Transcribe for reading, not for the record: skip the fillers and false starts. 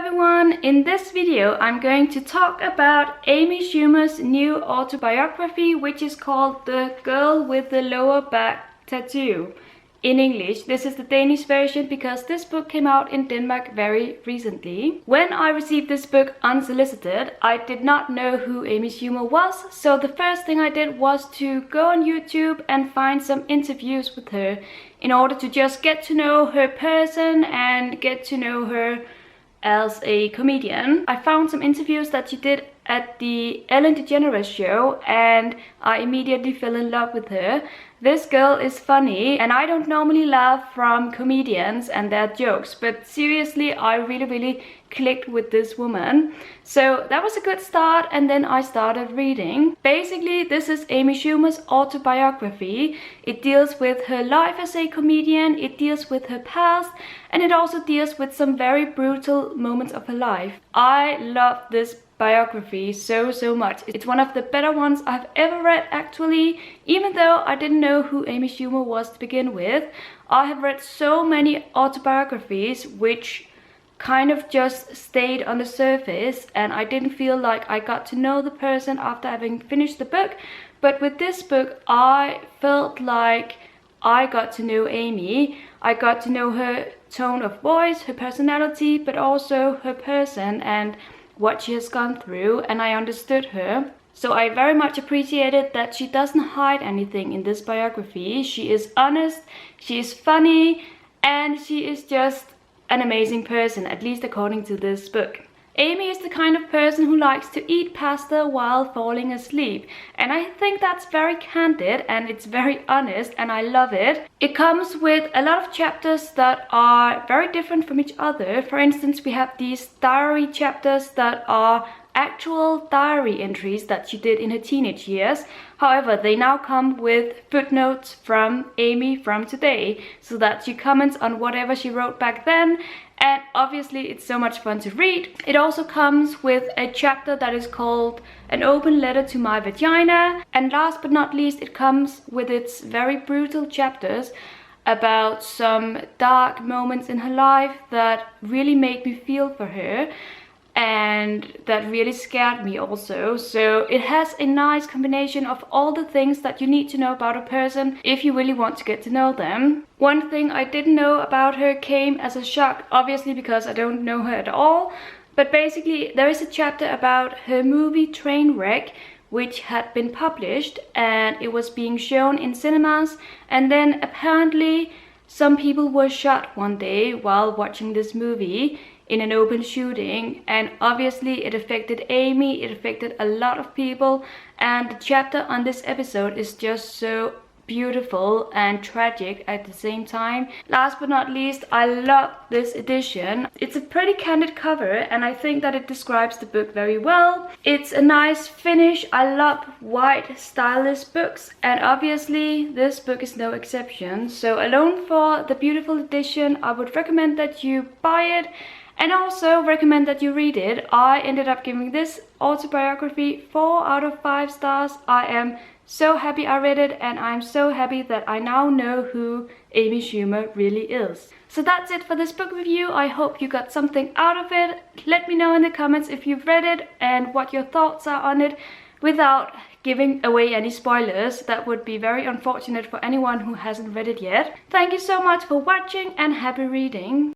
everyone, in this video I'm going to talk about Amy Schumer's new autobiography, which is called The Girl with the Lower Back Tattoo. In English, this is the Danish version because this book came out in Denmark very recently. When I received this book unsolicited, I did not know who Amy Schumer was, so the first thing I did was to go on YouTube and find some interviews with her in order to just get to know her person and get to know her as a comedian. I found some interviews that she did at the Ellen Degeneres Show and I immediately fell in love with her. This girl is funny and I don't normally laugh from comedians and their jokes, but seriously I really clicked with this woman. So that was a good start, and then I started reading. Basically this is Amy Schumer's autobiography. It deals with her life as a comedian, it deals with her past, and it also deals with some very brutal moments of her life. I love this biography so much. It's one of the better ones I've ever read actually. Even though I didn't know who Amy Schumer was to begin with, I have read so many autobiographies which kind of just stayed on the surface and I didn't feel like I got to know the person after having finished the book. But with this book I felt like I got to know Amy. I got to know her tone of voice, her personality, but also her person and what she has gone through, and I understood her. So I very much appreciated that she doesn't hide anything in this biography. She is honest, she is funny, and she is just an amazing person, at least according to this book. Amy is the kind of person who likes to eat pasta while falling asleep, and I think that's very candid and it's very honest and I love it. It comes with a lot of chapters that are very different from each other. For instance, we have these diary chapters that are actual diary entries that she did in her teenage years. However, they now come with footnotes from Amy from today, so that she comments on whatever she wrote back then, and obviously it's so much fun to read. It also comes with a chapter that is called An Open Letter to My Vagina, and last but not least it comes with its very brutal chapters about some dark moments in her life that really made me feel for her and that really scared me also. So it has a nice combination of all the things that you need to know about a person if you really want to get to know them. One thing I didn't know about her came as a shock, obviously because I don't know her at all, but basically there is a chapter about her movie Trainwreck, which had been published and it was being shown in cinemas, and then apparently some people were shot one day while watching this movie in an open shooting, and obviously it affected Amy, it affected a lot of people, and the chapter on this episode is just so beautiful and tragic at the same time. Last but not least, I love this edition. It's a pretty candid cover and I think that it describes the book very well. It's a nice finish. I love white stylish books and obviously this book is no exception. So alone for the beautiful edition, I would recommend that you buy it and also recommend that you read it. I ended up giving this autobiography 4 out of 5 stars. I am so happy I read it and I'm so happy that I now know who Amy Schumer really is. So that's it for this book review. I hope you got something out of it. Let me know in the comments if you've read it and what your thoughts are on it without giving away any spoilers. That would be very unfortunate for anyone who hasn't read it yet. Thank you so much for watching and happy reading.